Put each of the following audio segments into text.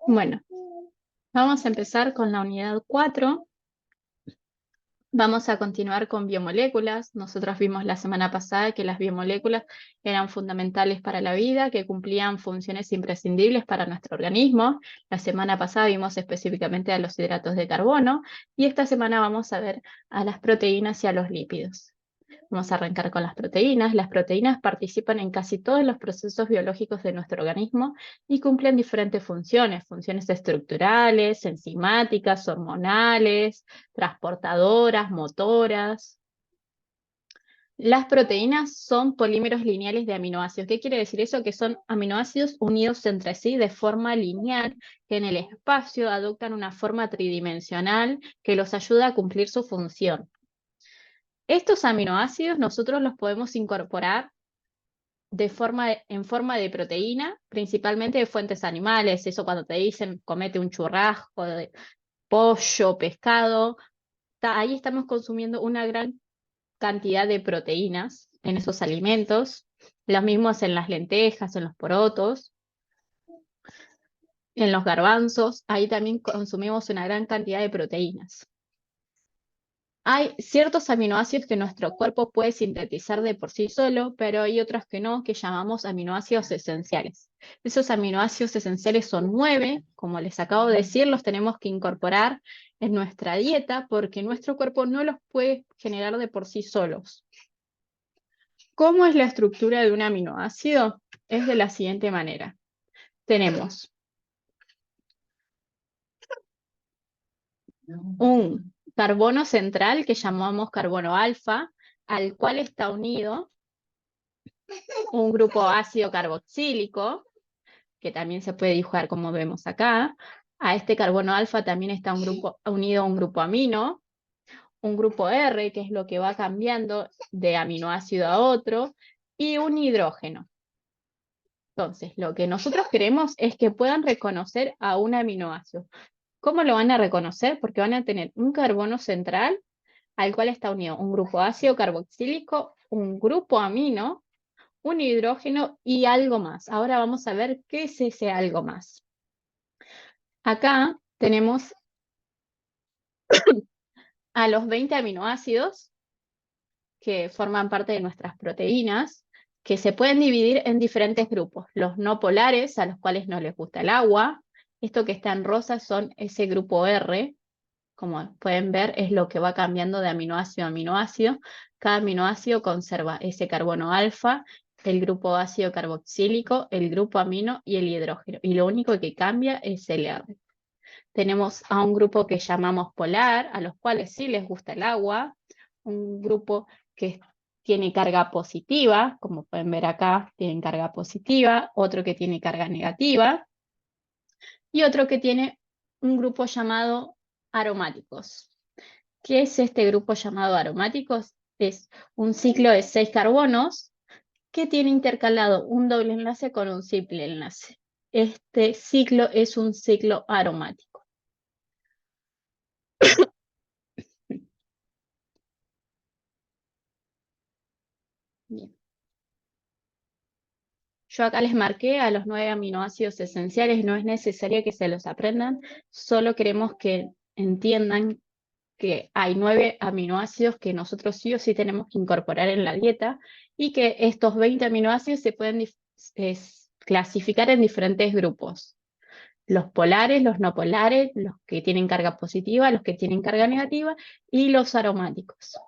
Bueno, vamos a empezar con la unidad 4. Vamos a continuar con biomoléculas. Nosotros vimos la semana pasada que las biomoléculas eran fundamentales para la vida, que cumplían funciones imprescindibles para nuestro organismo. La semana pasada vimos específicamente a los hidratos de carbono y esta semana vamos a ver a las proteínas y a los lípidos. Vamos a arrancar con las proteínas. Las proteínas participan en casi todos los procesos biológicos de nuestro organismo y cumplen diferentes funciones, funciones estructurales, enzimáticas, hormonales, transportadoras, motoras. Las proteínas son polímeros lineales de aminoácidos. ¿Qué quiere decir eso? Que son aminoácidos unidos entre sí de forma lineal, que en el espacio adoptan una forma tridimensional que los ayuda a cumplir su función. Estos aminoácidos nosotros los podemos incorporar en forma de proteína, principalmente de fuentes animales. Eso cuando te dicen comete un churrasco de pollo, pescado, ahí estamos consumiendo una gran cantidad de proteínas en esos alimentos. Los mismos en las lentejas, en los porotos, en los garbanzos, ahí también consumimos una gran cantidad de proteínas. Hay ciertos aminoácidos que nuestro cuerpo puede sintetizar de por sí solo, pero hay otros que no, que llamamos aminoácidos esenciales. Esos aminoácidos esenciales son 9, como les acabo de decir, los tenemos que incorporar en nuestra dieta porque nuestro cuerpo no los puede generar de por sí solos. ¿Cómo es la estructura de un aminoácido? Es de la siguiente manera. Tenemos un carbono central que llamamos carbono alfa, al cual está unido un grupo ácido carboxílico, que también se puede dibujar como vemos acá. A este carbono alfa también está unido a un grupo amino, un grupo R, que es lo que va cambiando de aminoácido a otro, y un hidrógeno. Entonces, lo que nosotros queremos es que puedan reconocer a un aminoácido. ¿Cómo lo van a reconocer? Porque van a tener un carbono central al cual está unido un grupo ácido carboxílico, un grupo amino, un hidrógeno y algo más. Ahora vamos a ver qué es ese algo más. Acá tenemos a los 20 aminoácidos que forman parte de nuestras proteínas, que se pueden dividir en diferentes grupos. Los no polares, a los cuales no les gusta el agua. Esto que está en rosa son ese grupo R. Como pueden ver, es lo que va cambiando de aminoácido a aminoácido. Cada aminoácido conserva ese carbono alfa, el grupo ácido carboxílico, el grupo amino y el hidrógeno. Y lo único que cambia es el R. Tenemos a un grupo que llamamos polar, a los cuales sí les gusta el agua. Un grupo que tiene carga positiva, como pueden ver acá, tienen carga positiva. Otro que tiene carga negativa. Y otro que tiene un grupo llamado aromáticos. ¿Qué es este grupo llamado aromáticos? Es un ciclo de 6 carbonos que tiene intercalado un doble enlace con un triple enlace. Este ciclo es un ciclo aromático. Bien. Yo acá les marqué a los 9 aminoácidos esenciales, no es necesario que se los aprendan, solo queremos que entiendan que hay 9 aminoácidos que nosotros sí o sí tenemos que incorporar en la dieta y que estos 20 aminoácidos se pueden clasificar en diferentes grupos. Los polares, los no polares, los que tienen carga positiva, los que tienen carga negativa y los aromáticos.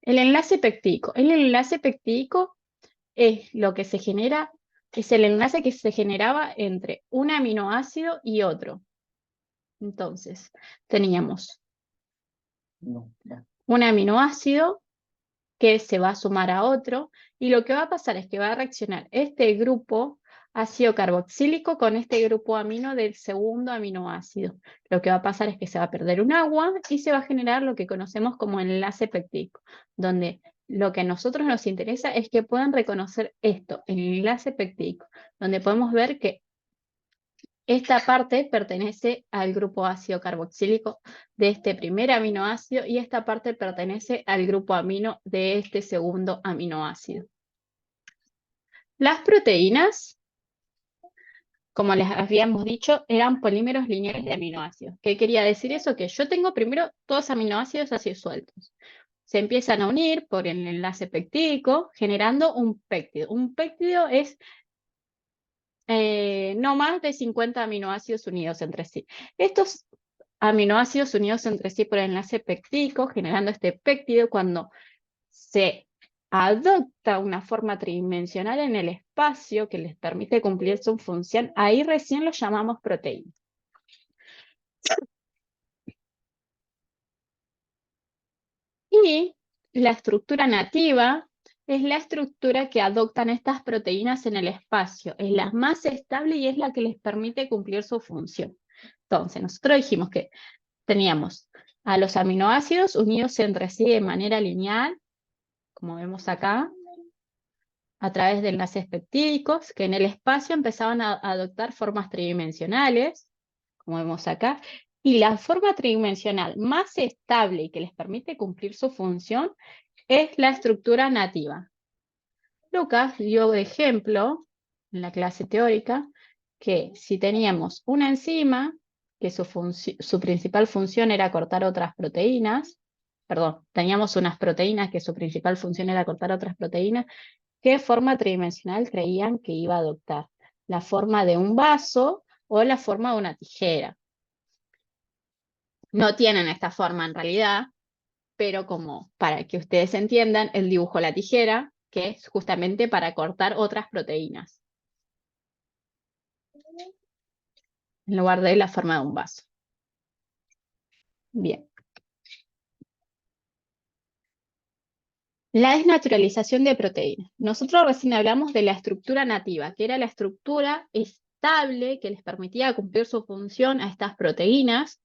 El enlace peptídico. El enlace peptídico es lo que se genera, es el enlace que se generaba entre un aminoácido y otro. Entonces, teníamos un aminoácido que se va a sumar a otro, y lo que va a pasar es que va a reaccionar este grupo ácido carboxílico con este grupo amino del segundo aminoácido. Lo que va a pasar es que se va a perder un agua y se va a generar lo que conocemos como enlace peptídico, donde lo que a nosotros nos interesa es que puedan reconocer esto, el enlace peptídico, donde podemos ver que Esta parte pertenece al grupo ácido carboxílico de este primer aminoácido y esta parte pertenece al grupo amino de este segundo aminoácido. Las proteínas, como les habíamos dicho, eran polímeros lineales de aminoácidos. ¿Qué quería decir eso? Que yo tengo primero dos aminoácidos así sueltos. Se empiezan a unir por el enlace peptídico, generando un péptido. Un péptido es no más de 50 aminoácidos unidos entre sí. Estos aminoácidos unidos entre sí por enlace peptídico, generando este péptido, cuando se adopta una forma tridimensional en el espacio que les permite cumplir su función, ahí recién lo llamamos proteína. Y la estructura nativa es la estructura que adoptan estas proteínas en el espacio. Es la más estable y es la que les permite cumplir su función. Entonces, nosotros dijimos que teníamos a los aminoácidos unidos entre sí de manera lineal, como vemos acá, a través de enlaces peptídicos, que en el espacio empezaban a adoptar formas tridimensionales, como vemos acá, y la forma tridimensional más estable y que les permite cumplir su función es la estructura nativa. Lucas dio de ejemplo en la clase teórica que si teníamos una enzima que su principal función era cortar otras proteínas, perdón, teníamos unas proteínas que su principal función era cortar otras proteínas, ¿qué forma tridimensional creían que iba a adoptar? ¿La forma de un vaso o la forma de una tijera? No tienen esta forma en realidad, pero como para que ustedes entiendan, el dibujo de la tijera, que es justamente para cortar otras proteínas, en lugar de la forma de un vaso. Bien. La desnaturalización de proteínas. Nosotros recién hablamos de la estructura nativa, que era la estructura estable que les permitía cumplir su función a estas proteínas,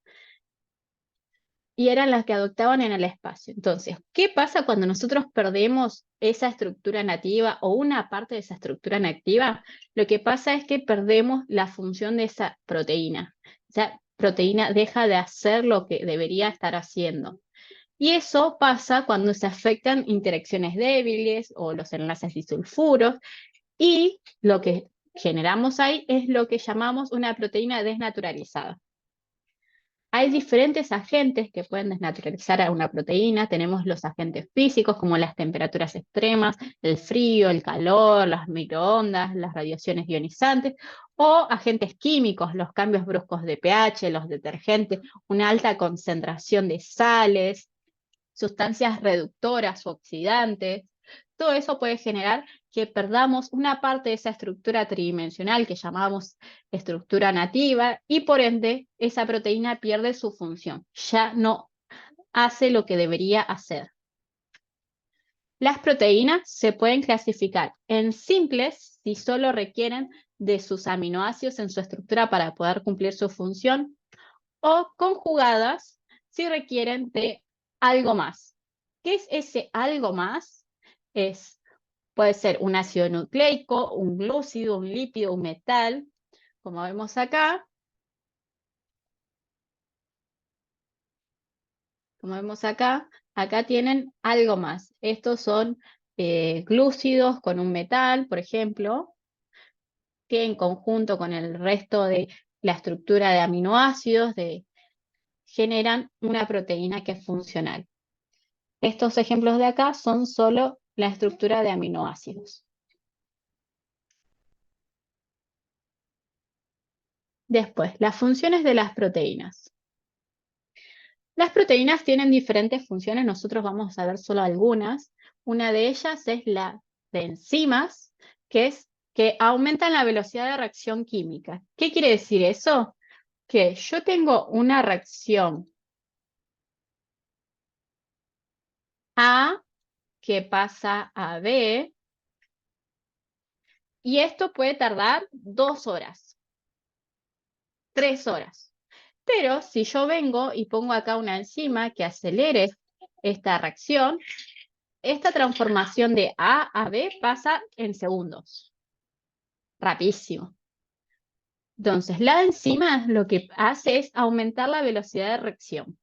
y eran las que adoptaban en el espacio. Entonces, ¿qué pasa cuando nosotros perdemos esa estructura nativa o una parte de esa estructura nativa? Lo que pasa es que perdemos la función de esa proteína. Esa proteína deja de hacer lo que debería estar haciendo. Y eso pasa cuando se afectan interacciones débiles o los enlaces disulfuros, y lo que generamos ahí es lo que llamamos una proteína desnaturalizada. Hay diferentes agentes que pueden desnaturalizar a una proteína. Tenemos los agentes físicos como las temperaturas extremas, el frío, el calor, las microondas, las radiaciones ionizantes, o agentes químicos, los cambios bruscos de pH, los detergentes, una alta concentración de sales, sustancias reductoras o oxidantes. Todo eso puede generar que perdamos una parte de esa estructura tridimensional que llamamos estructura nativa, y por ende esa proteína pierde su función, ya no hace lo que debería hacer. Las proteínas se pueden clasificar en simples si solo requieren de sus aminoácidos en su estructura para poder cumplir su función, o conjugadas si requieren de algo más. ¿Qué es ese algo más? Puede ser un ácido nucleico, un glúcido, un lípido, un metal, como vemos acá. Como vemos acá, acá tienen algo más. Estos son glúcidos con un metal, por ejemplo, que en conjunto con el resto de la estructura de aminoácidos generan una proteína que es funcional. Estos ejemplos de acá son solo la estructura de aminoácidos. Después, las funciones de las proteínas. Las proteínas tienen diferentes funciones, nosotros vamos a ver solo algunas. Una de ellas es la de enzimas, que es que aumentan la velocidad de reacción química. ¿Qué quiere decir eso? Que yo tengo una reacción A que pasa a B, y esto puede tardar 2 horas, 3 horas. Pero si yo vengo y pongo acá una enzima que acelere esta reacción, esta transformación de A a B pasa en segundos. Rapidísimo. Entonces, la enzima lo que hace es aumentar la velocidad de reacción.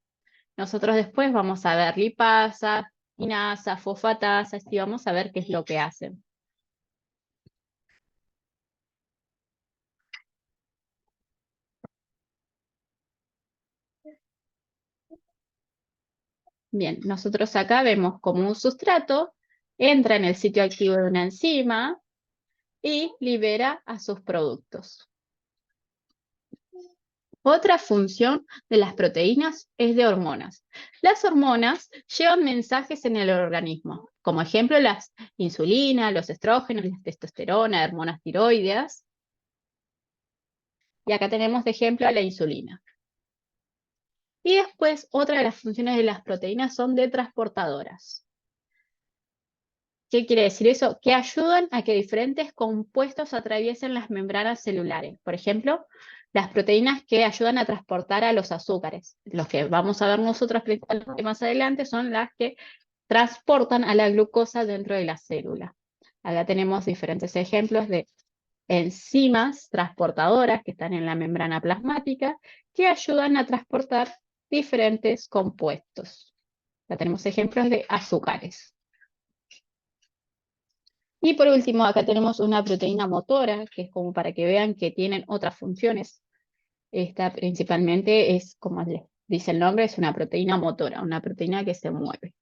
Nosotros después vamos a ver lipasa, quinasa, fosfatasa, y vamos a ver qué es lo que hacen. Bien, nosotros acá vemos como un sustrato entra en el sitio activo de una enzima y libera a sus productos. Otra función de las proteínas es de hormonas. Las hormonas llevan mensajes en el organismo, como ejemplo las insulina, los estrógenos, la testosterona, hormonas tiroideas. Y acá tenemos de ejemplo a la insulina. Y después, otra de las funciones de las proteínas son de transportadoras. ¿Qué quiere decir eso? Que ayudan a que diferentes compuestos atraviesen las membranas celulares. Por ejemplo, las proteínas que ayudan a transportar a los azúcares. Los que vamos a ver nosotros principalmente más adelante son las que transportan a la glucosa dentro de la célula. Acá tenemos diferentes ejemplos de enzimas transportadoras que están en la membrana plasmática que ayudan a transportar diferentes compuestos. Ya tenemos ejemplos de azúcares. Y por último, acá tenemos una proteína motora, que es como para que vean que tienen otras funciones. Esta principalmente es, como les dice el nombre, es una proteína motora, una proteína que se mueve.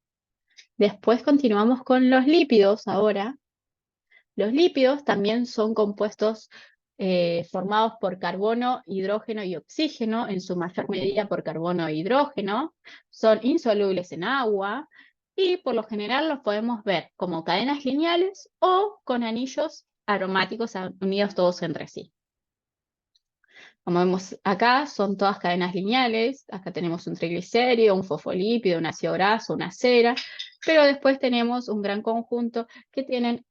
Después continuamos con los lípidos ahora. Los lípidos también son compuestos formados por carbono, hidrógeno y oxígeno, en su mayor medida por carbono e hidrógeno. Son insolubles en agua y por lo general los podemos ver como cadenas lineales o con anillos aromáticos unidos todos entre sí. Como vemos acá, son todas cadenas lineales. Acá tenemos un triglicérido, un fosfolípido, un ácido graso, una cera, pero después tenemos un gran conjunto que tienen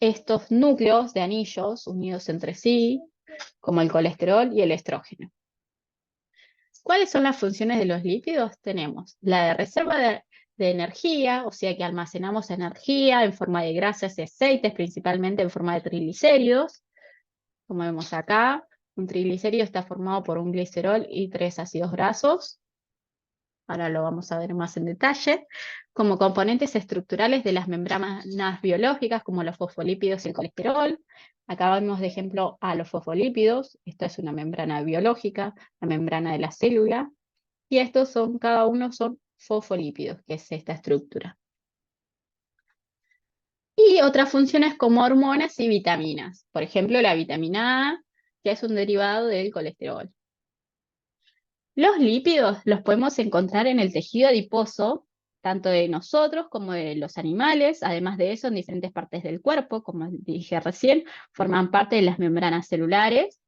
estos núcleos de anillos unidos entre sí, como el colesterol y el estrógeno. ¿Cuáles son las funciones de los lípidos? Tenemos la de reserva de energía, o sea que almacenamos energía en forma de grasas y aceites, principalmente en forma de triglicéridos. Como vemos acá, un triglicérido está formado por un glicerol y 3 ácidos grasos. Ahora lo vamos a ver más en detalle. Como componentes estructurales de las membranas biológicas, como los fosfolípidos y el colesterol. Acá vemos de ejemplo a los fosfolípidos. Esta es una membrana biológica, la membrana de la célula. Y estos son, cada uno son fosfolípidos, que es esta estructura. Y otras funciones como hormonas y vitaminas. Por ejemplo, la vitamina A, que es un derivado del colesterol. Los lípidos los podemos encontrar en el tejido adiposo, tanto de nosotros como de los animales. Además de eso, en diferentes partes del cuerpo, como dije recién, forman parte de las membranas celulares.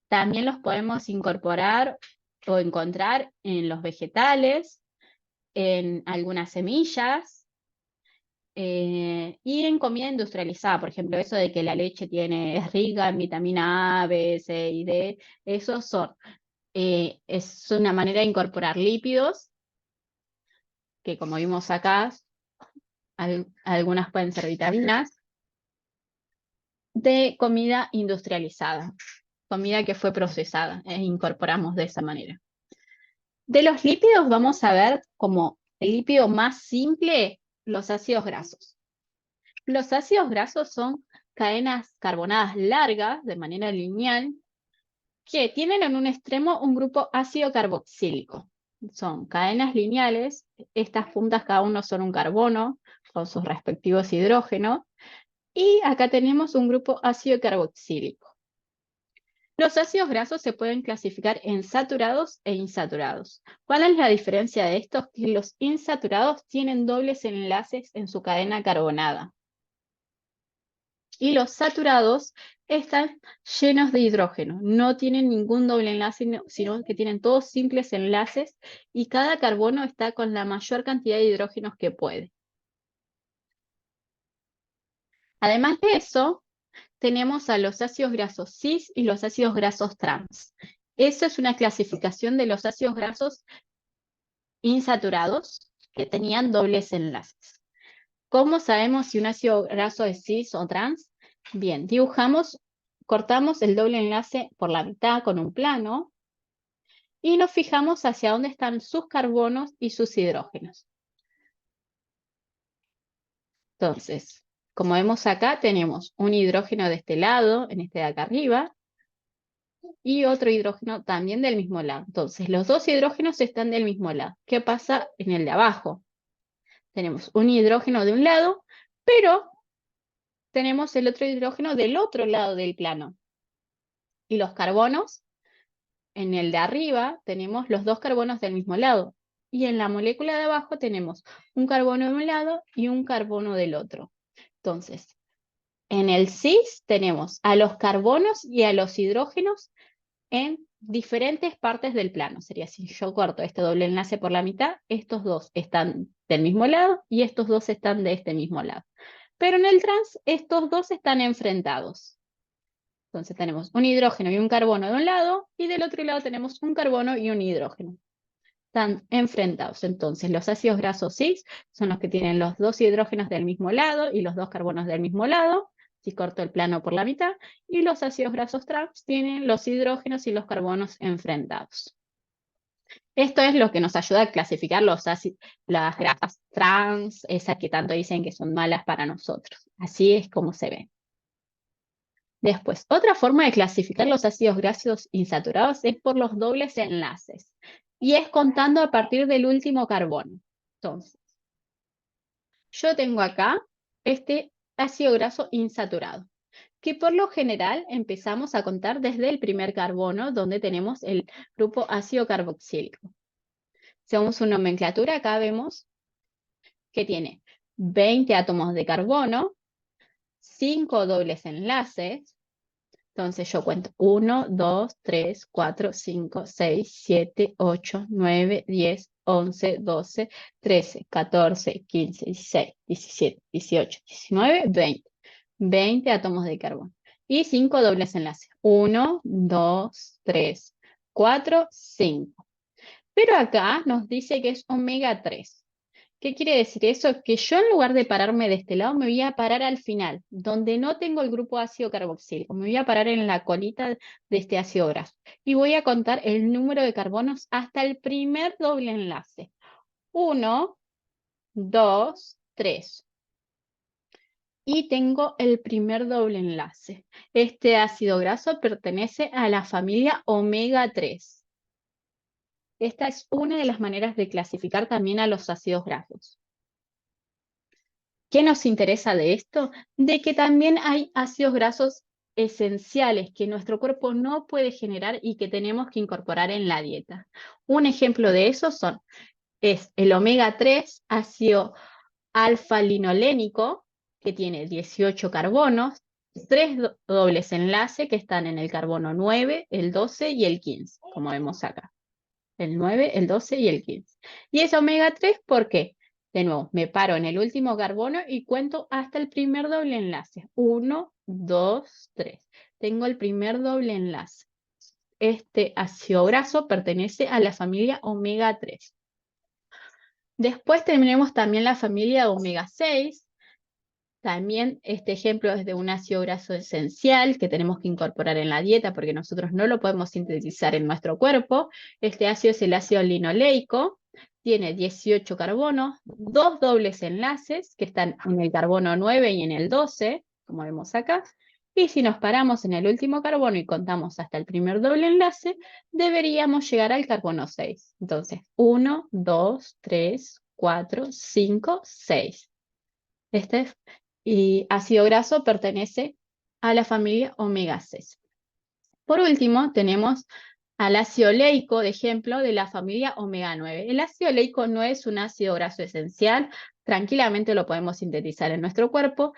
También los podemos incorporar o encontrar en los vegetales, en algunas semillas, y en comida industrializada. Por ejemplo, eso de que la leche es rica en vitamina A, B, C y D, esos son. Es una manera de incorporar lípidos, que como vimos acá, algunas pueden ser vitaminas, de comida industrializada, comida que fue procesada, e incorporamos de esa manera. De los lípidos vamos a ver como el lípido más simple, los ácidos grasos. Los ácidos grasos son cadenas carbonadas largas, de manera lineal, que tienen en un extremo un grupo ácido carboxílico. Son cadenas lineales, estas puntas cada uno son un carbono con sus respectivos hidrógenos, y acá tenemos un grupo ácido carboxílico. Los ácidos grasos se pueden clasificar en saturados e insaturados. ¿Cuál es la diferencia de estos? Que los insaturados tienen dobles enlaces en su cadena carbonada. Y los saturados están llenos de hidrógeno, no tienen ningún doble enlace, sino que tienen todos simples enlaces y cada carbono está con la mayor cantidad de hidrógenos que puede. Además de eso, tenemos a los ácidos grasos cis y los ácidos grasos trans. Eso es una clasificación de los ácidos grasos insaturados que tenían dobles enlaces. ¿Cómo sabemos si un ácido graso es cis o trans? Bien, dibujamos cortamos el doble enlace por la mitad con un plano y nos fijamos hacia dónde están sus carbonos y sus hidrógenos. Entonces, como vemos acá, tenemos un hidrógeno de este lado, en este de acá arriba, y otro hidrógeno también del mismo lado. Entonces, los dos hidrógenos están del mismo lado. ¿Qué pasa en el de abajo? Tenemos un hidrógeno de un lado, pero tenemos el otro hidrógeno del otro lado del plano. Y los carbonos, en el de arriba, tenemos los dos carbonos del mismo lado. Y en la molécula de abajo tenemos un carbono de un lado y un carbono del otro. Entonces, en el cis tenemos a los carbonos y a los hidrógenos en diferentes partes del plano. Sería si yo corto este doble enlace por la mitad, estos dos están del mismo lado y estos dos están de este mismo lado. Pero en el trans, estos dos están enfrentados. Entonces tenemos un hidrógeno y un carbono de un lado y del otro lado tenemos un carbono y un hidrógeno. Están enfrentados. Entonces los ácidos grasos cis son los que tienen los dos hidrógenos del mismo lado y los dos carbonos del mismo lado, si corto el plano por la mitad, y los ácidos grasos trans tienen los hidrógenos y los carbonos enfrentados. Esto es lo que nos ayuda a clasificar las grasas trans, esas que tanto dicen que son malas para nosotros. Así es como se ve. Después, otra forma de clasificar los ácidos grasos insaturados es por los dobles enlaces. Y es contando a partir del último carbono. Entonces, yo tengo acá este ácido graso insaturado, que por lo general empezamos a contar desde el primer carbono, donde tenemos el grupo ácido carboxílico. Según su nomenclatura, acá vemos que tiene 20 átomos de carbono, 5 dobles enlaces. Entonces yo cuento 1, 2, 3, 4, 5, 6, 7, 8, 9, 10, 11, 12, 13, 14, 15, 16, 17, 18, 19, 20. 20 átomos de carbono. Y 5 dobles enlaces. 1, 2, 3, 4, 5. Pero acá nos dice que es omega 3. ¿Qué quiere decir eso? Que yo en lugar de pararme de este lado, me voy a parar al final, donde no tengo el grupo ácido carboxílico. Me voy a parar en la colita de este ácido graso. Y voy a contar el número de carbonos hasta el primer doble enlace. 1, 2, 3. Y tengo el primer doble enlace. Este ácido graso pertenece a la familia omega 3. Esta es una de las maneras de clasificar también a los ácidos grasos. ¿Qué nos interesa de esto? De que también hay ácidos grasos esenciales que nuestro cuerpo no puede generar y que tenemos que incorporar en la dieta. Un ejemplo de eso es el omega 3, ácido alfa-linolénico, que tiene 18 carbonos, 3 dobles enlaces que están en el carbono 9, el 12 y el 15, como vemos acá. El 9, el 12 y el 15. Y es omega 3, ¿por qué? De nuevo, me paro en el último carbono y cuento hasta el primer doble enlace. 1, 2, 3. Tengo el primer doble enlace. Este ácido graso pertenece a la familia omega 3. Después tenemos también la familia omega 6. También este ejemplo es de un ácido graso esencial que tenemos que incorporar en la dieta porque nosotros no lo podemos sintetizar en nuestro cuerpo. Este ácido es el ácido linoleico. Tiene 18 carbonos, 2 dobles enlaces que están en el carbono 9 y en el 12, como vemos acá. Y si nos paramos en el último carbono y contamos hasta el primer doble enlace, deberíamos llegar al carbono 6. Entonces, 1, 2, 3, 4, 5, 6. Y ácido graso pertenece a la familia omega 6. Por último, tenemos al ácido oleico, de ejemplo, de la familia omega 9. El ácido oleico no es un ácido graso esencial, tranquilamente lo podemos sintetizar en nuestro cuerpo.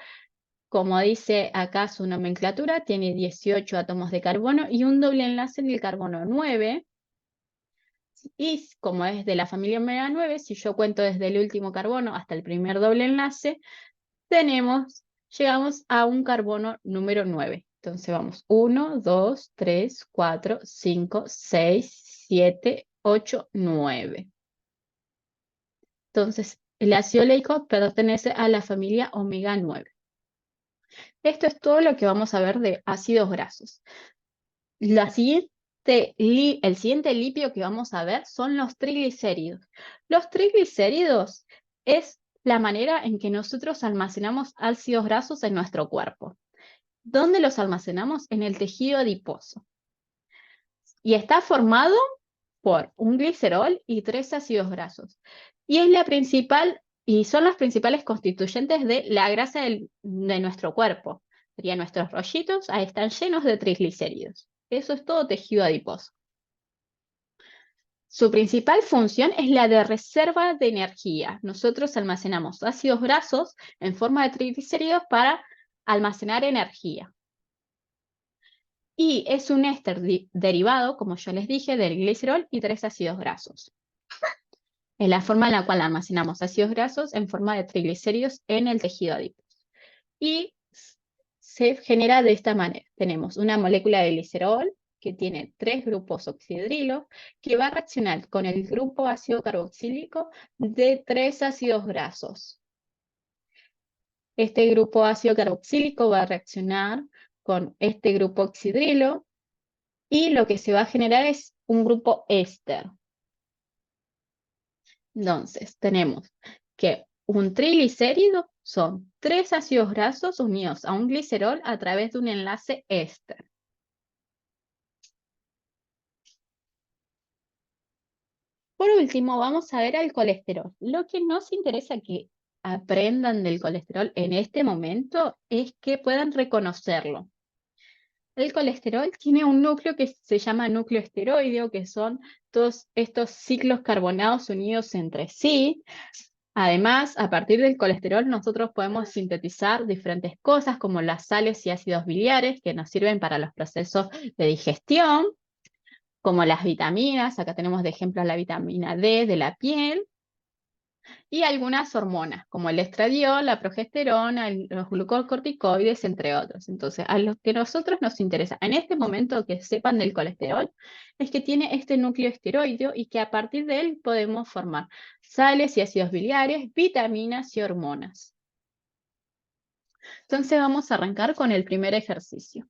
Como dice acá su nomenclatura, tiene 18 átomos de carbono y un doble enlace en el carbono 9. Y como es de la familia omega 9, si yo cuento desde el último carbono hasta el primer doble enlace, llegamos a un carbono número 9. Entonces vamos 1, 2, 3, 4, 5, 6, 7, 8, 9. Entonces el ácido oleico pertenece a la familia omega 9. Esto es todo lo que vamos a ver de ácidos grasos. El siguiente lípido que vamos a ver son los triglicéridos. Los triglicéridos es la manera en que nosotros almacenamos ácidos grasos en nuestro cuerpo. ¿Dónde los almacenamos? En el tejido adiposo. Y está formado por un glicerol y 3 ácidos grasos. Y son los principales constituyentes de la grasa de nuestro cuerpo. Serían nuestros rollitos, ahí están llenos de triglicéridos. Eso es todo tejido adiposo. Su principal función es la de reserva de energía. Nosotros almacenamos ácidos grasos en forma de triglicéridos para almacenar energía. Y es un éster derivado, como yo les dije, del glicerol y 3 ácidos grasos. Es la forma en la cual almacenamos ácidos grasos en forma de triglicéridos en el tejido adiposo. Y se genera de esta manera. Tenemos una molécula de glicerol que tiene 3 grupos oxidrilo, que va a reaccionar con el grupo ácido carboxílico de 3 ácidos grasos. Este grupo ácido carboxílico va a reaccionar con este grupo oxidrilo y lo que se va a generar es un grupo éster. Entonces, tenemos que un triglicérido son 3 ácidos grasos unidos a un glicerol a través de un enlace éster. Por último, vamos a ver al colesterol. Lo que nos interesa que aprendan del colesterol en este momento es que puedan reconocerlo. El colesterol tiene un núcleo que se llama núcleo esteroideo, que son todos estos ciclos carbonados unidos entre sí. Además, a partir del colesterol nosotros podemos sintetizar diferentes cosas como las sales y ácidos biliares que nos sirven para los procesos de digestión, como las vitaminas, acá tenemos de ejemplo la vitamina D de la piel, y algunas hormonas, como el estradiol, la progesterona, los glucocorticoides, entre otros. Entonces, a lo que a nosotros nos interesa en este momento que sepan del colesterol, es que tiene este núcleo esteroideo y que a partir de él podemos formar sales y ácidos biliares, vitaminas y hormonas. Entonces vamos a arrancar con el primer ejercicio,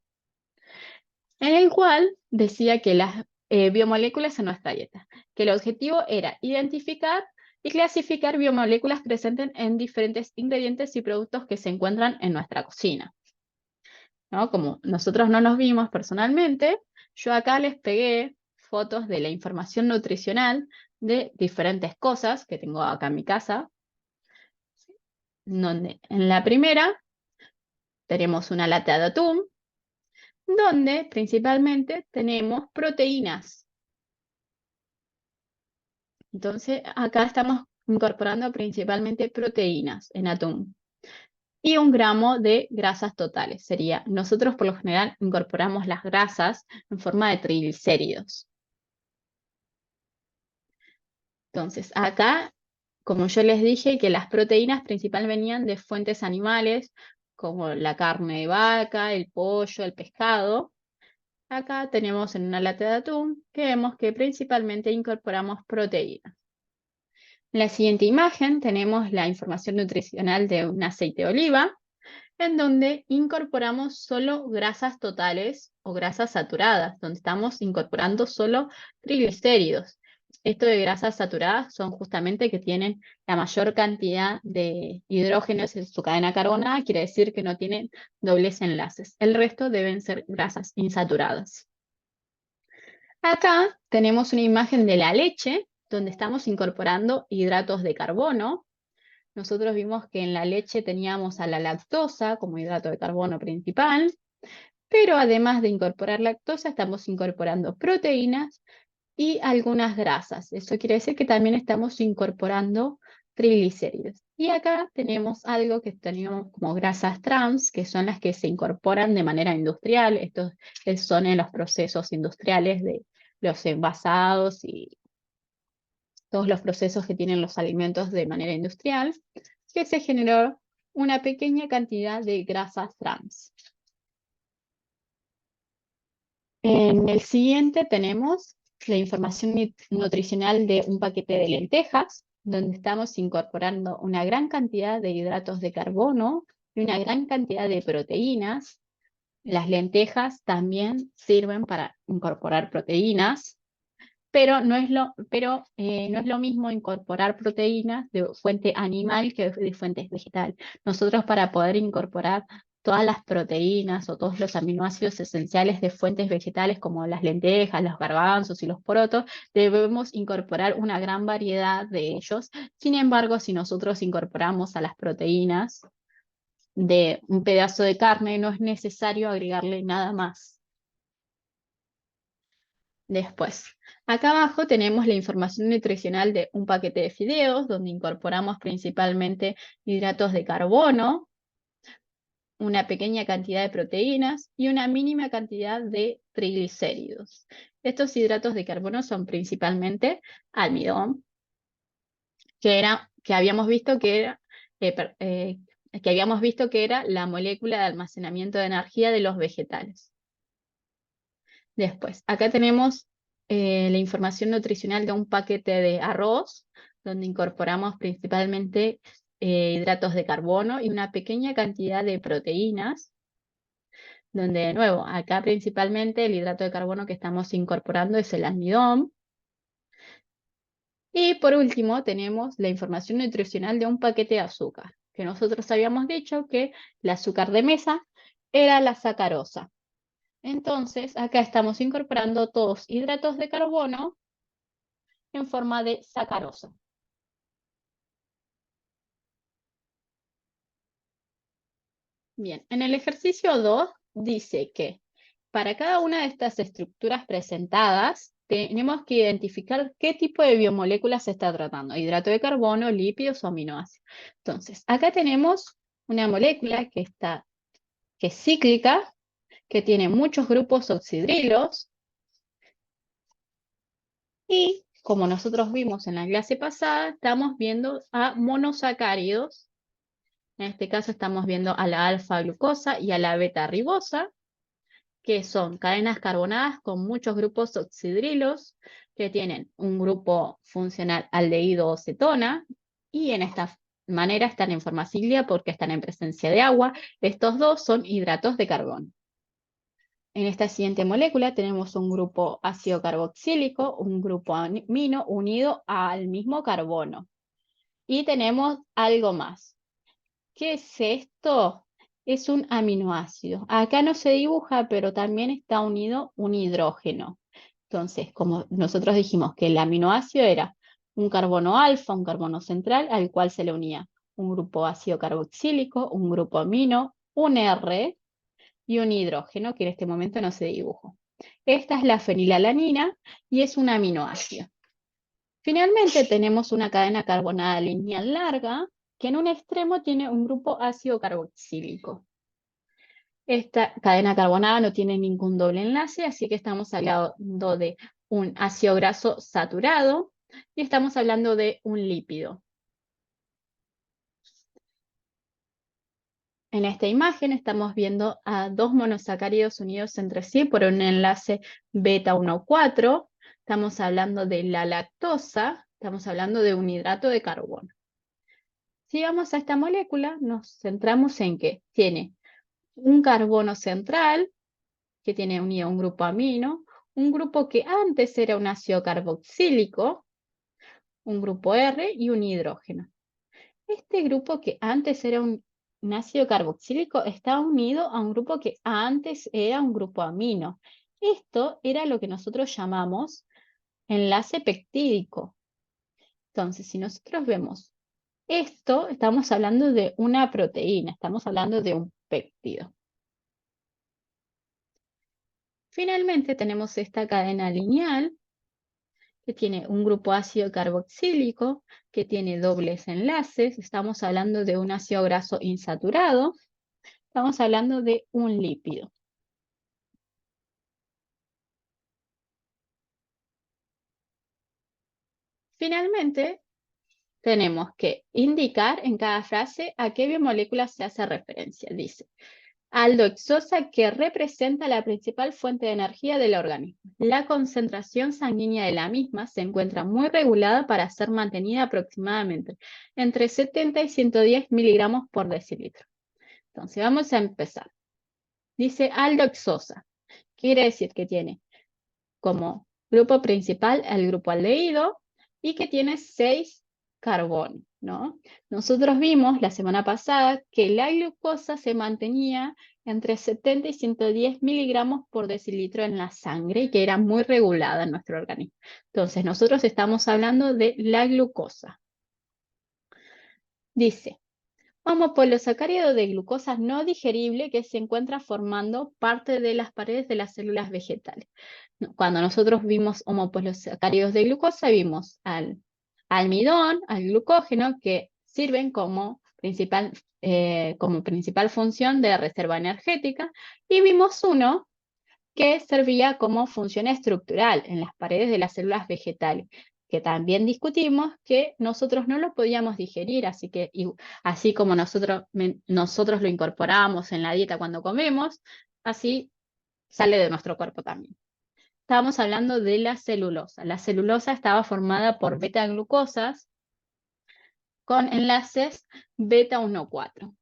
en el cual decía que las biomoléculas en nuestra dieta, que el objetivo era identificar y clasificar biomoléculas presentes en diferentes ingredientes y productos que se encuentran en nuestra cocina, ¿no? Como nosotros no nos vimos personalmente, yo acá les pegué fotos de la información nutricional de diferentes cosas que tengo acá en mi casa, donde en la primera tenemos una lata de atún, donde principalmente tenemos proteínas. Entonces, acá estamos incorporando principalmente proteínas en atún. Y 1 gramo de grasas totales. Nosotros por lo general incorporamos las grasas en forma de triglicéridos. Entonces, acá, como yo les dije, que las proteínas principalmente venían de fuentes animales, como la carne de vaca, el pollo, el pescado. Acá tenemos en una lata de atún que vemos que principalmente incorporamos proteínas. En la siguiente imagen tenemos la información nutricional de un aceite de oliva, en donde incorporamos solo grasas totales o grasas saturadas, donde estamos incorporando solo triglicéridos. Esto de grasas saturadas son justamente que tienen la mayor cantidad de hidrógenos en su cadena carbonada, quiere decir que no tienen dobles enlaces. El resto deben ser grasas insaturadas. Acá tenemos una imagen de la leche, donde estamos incorporando hidratos de carbono. Nosotros vimos que en la leche teníamos a la lactosa como hidrato de carbono principal, pero además de incorporar lactosa, estamos incorporando proteínas y algunas grasas. Eso quiere decir que también estamos incorporando triglicéridos. Y acá tenemos algo que tenemos como grasas trans, que son las que se incorporan de manera industrial. Estos son en los procesos industriales de los envasados y todos los procesos que tienen los alimentos de manera industrial, que se generó una pequeña cantidad de grasas trans. En el siguiente tenemos la información nutricional de un paquete de lentejas, donde estamos incorporando una gran cantidad de hidratos de carbono y una gran cantidad de proteínas. Las lentejas también sirven para incorporar proteínas, pero no es lo mismo incorporar proteínas de fuente animal que de fuente vegetal. Nosotros, para poder incorporar todas las proteínas o todos los aminoácidos esenciales de fuentes vegetales como las lentejas, los garbanzos y los porotos, debemos incorporar una gran variedad de ellos. Sin embargo, si nosotros incorporamos a las proteínas de un pedazo de carne, no es necesario agregarle nada más. Después, acá abajo tenemos la información nutricional de un paquete de fideos, donde incorporamos principalmente hidratos de carbono, una pequeña cantidad de proteínas y una mínima cantidad de triglicéridos. Estos hidratos de carbono son principalmente almidón, que habíamos visto que era la molécula de almacenamiento de energía de los vegetales. Después, acá tenemos la información nutricional de un paquete de arroz, donde incorporamos principalmente hidratos de carbono y una pequeña cantidad de proteínas, donde de nuevo, acá principalmente el hidrato de carbono que estamos incorporando es el almidón. Y por último tenemos la información nutricional de un paquete de azúcar, que nosotros habíamos dicho que el azúcar de mesa era la sacarosa. Entonces, acá estamos incorporando todos hidratos de carbono en forma de sacarosa. Bien, en el ejercicio 2 dice que para cada una de estas estructuras presentadas, tenemos que identificar qué tipo de biomoléculas se está tratando: hidrato de carbono, lípidos o aminoácidos. Entonces, acá tenemos una molécula que es cíclica, que tiene muchos grupos oxidrilos, y como nosotros vimos en la clase pasada, estamos viendo a monosacáridos. En este caso estamos viendo a la alfa-glucosa y a la beta-ribosa, que son cadenas carbonadas con muchos grupos oxidrilos, que tienen un grupo funcional aldehído o cetona, y en esta manera están en forma cíclica porque están en presencia de agua. Estos dos son hidratos de carbono. En esta siguiente molécula tenemos un grupo ácido carboxílico, un grupo amino unido al mismo carbono. Y tenemos algo más. ¿Qué es esto? Es un aminoácido. Acá no se dibuja, pero también está unido un hidrógeno. Entonces, como nosotros dijimos que el aminoácido era un carbono alfa, un carbono central, al cual se le unía un grupo ácido carboxílico, un grupo amino, un R y un hidrógeno, que en este momento no se dibujó. Esta es la fenilalanina y es un aminoácido. Finalmente tenemos una cadena carbonada lineal larga, que en un extremo tiene un grupo ácido carboxílico. Esta cadena carbonada no tiene ningún doble enlace, así que estamos hablando de un ácido graso saturado y estamos hablando de un lípido. En esta imagen estamos viendo a dos monosacáridos unidos entre sí por un enlace beta 1,4. Estamos hablando de la lactosa, estamos hablando de un hidrato de carbono. Si vamos a esta molécula, nos centramos en que tiene un carbono central, que tiene unido un grupo amino, un grupo que antes era un ácido carboxílico, un grupo R y un hidrógeno. Este grupo que antes era un ácido carboxílico está unido a un grupo que antes era un grupo amino. Esto era lo que nosotros llamamos enlace peptídico. Entonces, si nosotros vemos esto, estamos hablando de una proteína, estamos hablando de un péptido. Finalmente tenemos esta cadena lineal que tiene un grupo ácido carboxílico, que tiene dobles enlaces. Estamos hablando de un ácido graso insaturado. Estamos hablando de un lípido. Finalmente, tenemos que indicar en cada frase a qué biomolécula se hace referencia. Dice: aldohexosa, que representa la principal fuente de energía del organismo. La concentración sanguínea de la misma se encuentra muy regulada para ser mantenida aproximadamente entre 70 y 110 miligramos por decilitro. Entonces, vamos a empezar. Dice aldoxosa. Quiere decir que tiene como grupo principal el grupo aldehído y que tiene 6 carbonos, ¿no? Nosotros vimos la semana pasada que la glucosa se mantenía entre 70 y 110 miligramos por decilitro en la sangre y que era muy regulada en nuestro organismo. Entonces, nosotros estamos hablando de la glucosa. Dice, homopolisacárido de glucosa no digerible que se encuentra formando parte de las paredes de las células vegetales. Cuando nosotros vimos homopolisacáridos de glucosa, vimos al almidón, al glucógeno, que sirven como principal función de reserva energética, y vimos uno que servía como función estructural en las paredes de las células vegetales, que también discutimos que nosotros no lo podíamos digerir, así como nosotros lo incorporamos en la dieta cuando comemos, así sale de nuestro cuerpo también. Estábamos hablando de la celulosa. La celulosa estaba formada por beta-glucosas con enlaces beta-1,4.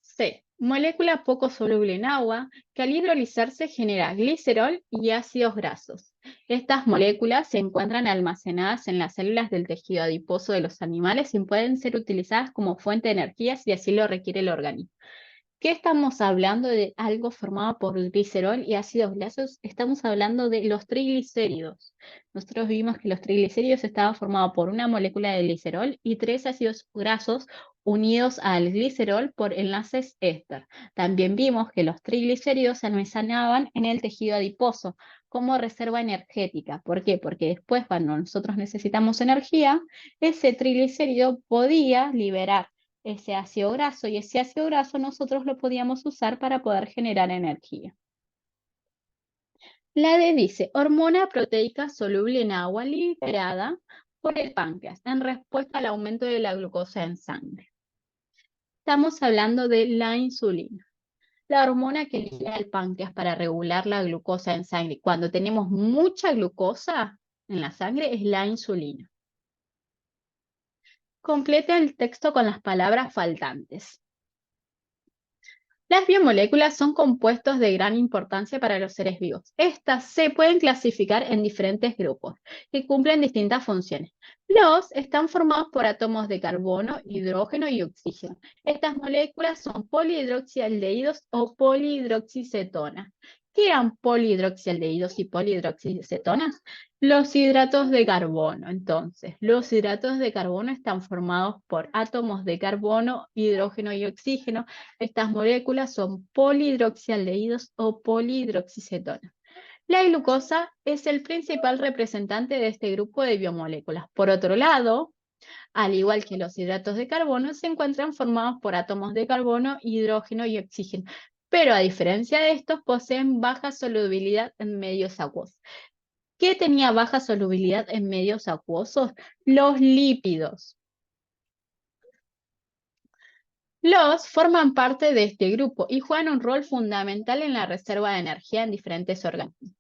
C. Molécula poco soluble en agua que al hidrolizarse genera glicerol y ácidos grasos. Estas moléculas se encuentran almacenadas en las células del tejido adiposo de los animales y pueden ser utilizadas como fuente de energía si así lo requiere el organismo. ¿Qué estamos hablando de algo formado por glicerol y ácidos grasos? Estamos hablando de los triglicéridos. Nosotros vimos que los triglicéridos estaban formados por una molécula de glicerol y 3 ácidos grasos unidos al glicerol por enlaces éster. También vimos que los triglicéridos se almacenaban en el tejido adiposo como reserva energética. ¿Por qué? Porque después, cuando nosotros necesitamos energía, ese triglicérido podía liberar ese ácido graso, y ese ácido graso nosotros lo podíamos usar para poder generar energía. La D dice, hormona proteica soluble en agua liberada por el páncreas en respuesta al aumento de la glucosa en sangre. Estamos hablando de la insulina, la hormona que libera el páncreas para regular la glucosa en sangre. Cuando tenemos mucha glucosa en la sangre es la insulina. Completa el texto con las palabras faltantes. Las biomoléculas son compuestos de gran importancia para los seres vivos. Estas se pueden clasificar en diferentes grupos que cumplen distintas funciones. Los están formados por átomos de carbono, hidrógeno y oxígeno. Estas moléculas son polihidroxialdehídos o polihidroxicetonas. ¿Qué eran polihidroxialdehídos y polihidroxicetonas? Los hidratos de carbono. Entonces, los hidratos de carbono están formados por átomos de carbono, hidrógeno y oxígeno. Estas moléculas son polihidroxialdehídos o polihidroxicetonas. La glucosa es el principal representante de este grupo de biomoléculas. Por otro lado, al igual que los hidratos de carbono, se encuentran formados por átomos de carbono, hidrógeno y oxígeno, pero a diferencia de estos, poseen baja solubilidad en medios acuosos. ¿Qué tenía baja solubilidad en medios acuosos? Los lípidos. Los forman parte de este grupo y juegan un rol fundamental en la reserva de energía en diferentes organismos.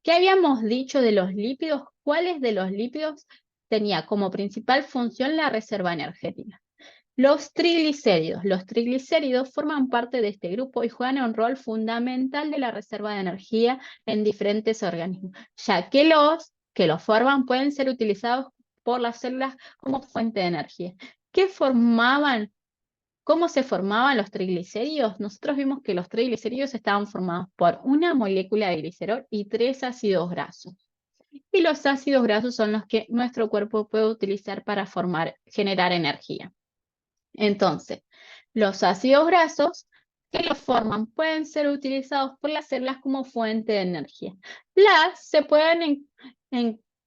¿Qué habíamos dicho de los lípidos? ¿Cuáles de los lípidos tenía como principal función la reserva energética? Los triglicéridos. Los triglicéridos forman parte de este grupo y juegan un rol fundamental de la reserva de energía en diferentes organismos, ya que los que los forman pueden ser utilizados por las células como fuente de energía. ¿Cómo se formaban los triglicéridos? Nosotros vimos que los triglicéridos estaban formados por una molécula de glicerol y 3 ácidos grasos. Y los ácidos grasos son los que nuestro cuerpo puede utilizar para generar energía. Entonces, los ácidos grasos que los forman pueden ser utilizados por las células como fuente de energía.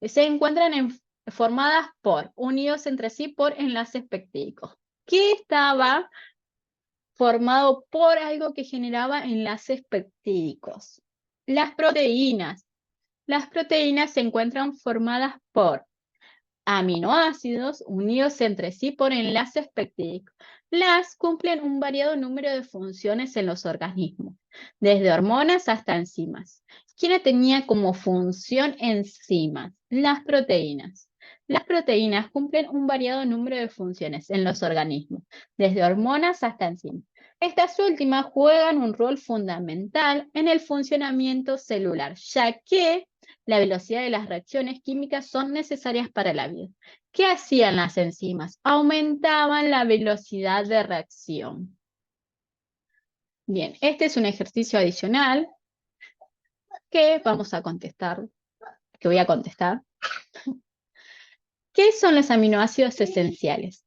Se encuentran formadas unidos entre sí por enlaces peptídicos, que estaba formado por algo que generaba enlaces peptídicos. Las proteínas. Las proteínas se encuentran formadas por aminoácidos unidos entre sí por enlaces peptídicos. Las cumplen un variado número de funciones en los organismos, desde hormonas hasta enzimas. ¿Quién tenía como función enzimas? Las proteínas. Las proteínas cumplen un variado número de funciones en los organismos, desde hormonas hasta enzimas. Estas últimas juegan un rol fundamental en el funcionamiento celular, ya que la velocidad de las reacciones químicas son necesarias para la vida. ¿Qué hacían las enzimas? Aumentaban la velocidad de reacción. Bien, este es un ejercicio adicional que vamos a contestar, que voy a contestar. ¿Qué son los aminoácidos esenciales?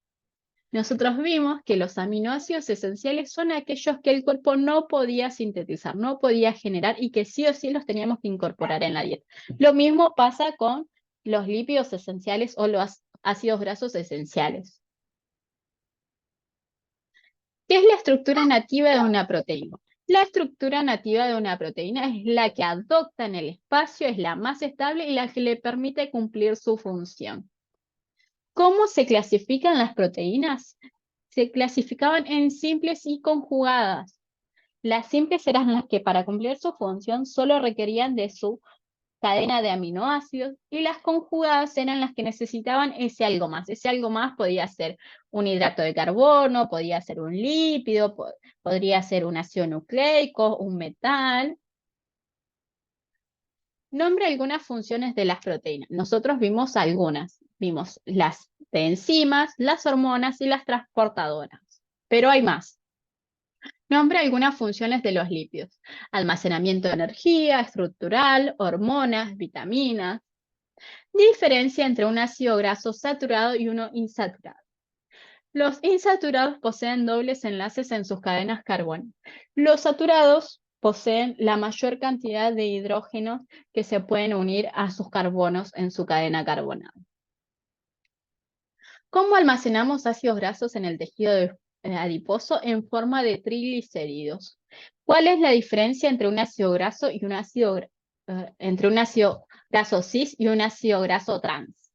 Nosotros vimos que los aminoácidos esenciales son aquellos que el cuerpo no podía sintetizar, no podía generar y que sí o sí los teníamos que incorporar en la dieta. Lo mismo pasa con los lípidos esenciales o los ácidos grasos esenciales. ¿Qué es la estructura nativa de una proteína? La estructura nativa de una proteína es la que adopta en el espacio, es la más estable y la que le permite cumplir su función. ¿Cómo se clasifican las proteínas? Se clasificaban en simples y conjugadas. Las simples eran las que para cumplir su función solo requerían de su cadena de aminoácidos y las conjugadas eran las que necesitaban ese algo más. Ese algo más podía ser un hidrato de carbono, podía ser un lípido, podría ser un ácido nucleico, un metal. Nombra algunas funciones de las proteínas. Nosotros vimos algunas. Vimos las de enzimas, las hormonas y las transportadoras. Pero hay más. Nombra algunas funciones de los lípidos. Almacenamiento de energía, estructural, hormonas, vitaminas. Diferencia entre un ácido graso saturado y uno insaturado. Los insaturados poseen dobles enlaces en sus cadenas carbónicas. Los saturados poseen la mayor cantidad de hidrógenos que se pueden unir a sus carbonos en su cadena carbonada. ¿Cómo almacenamos ácidos grasos en el tejido adiposo en forma de triglicéridos? ¿Cuál es la diferencia entre un ácido graso y un ácido graso cis y un ácido graso trans?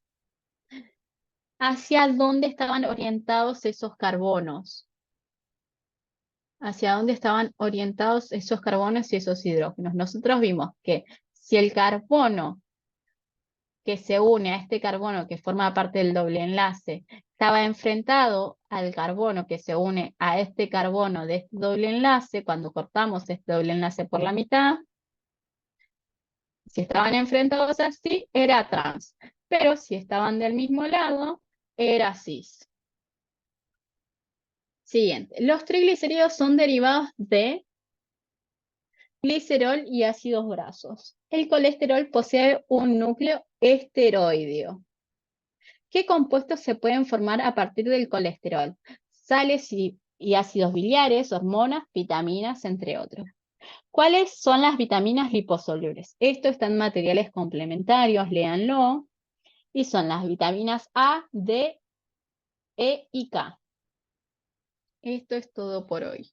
¿Hacia dónde estaban orientados esos carbonos? ¿Hacia dónde estaban orientados esos carbonos y esos hidrógenos? Nosotros vimos que si el carbono que se une a este carbono que forma parte del doble enlace estaba enfrentado al carbono que se une a este carbono de este doble enlace, cuando cortamos este doble enlace por la mitad, si estaban enfrentados así, era trans, pero si estaban del mismo lado, era cis. Siguiente, los triglicéridos son derivados de glicerol y ácidos grasos. El colesterol posee un núcleo esteroideo. ¿Qué compuestos se pueden formar a partir del colesterol? Sales y ácidos biliares, hormonas, vitaminas, entre otros. ¿Cuáles son las vitaminas liposolubles? Esto está en materiales complementarios, léanlo. Y son las vitaminas A, D, E y K. Esto es todo por hoy.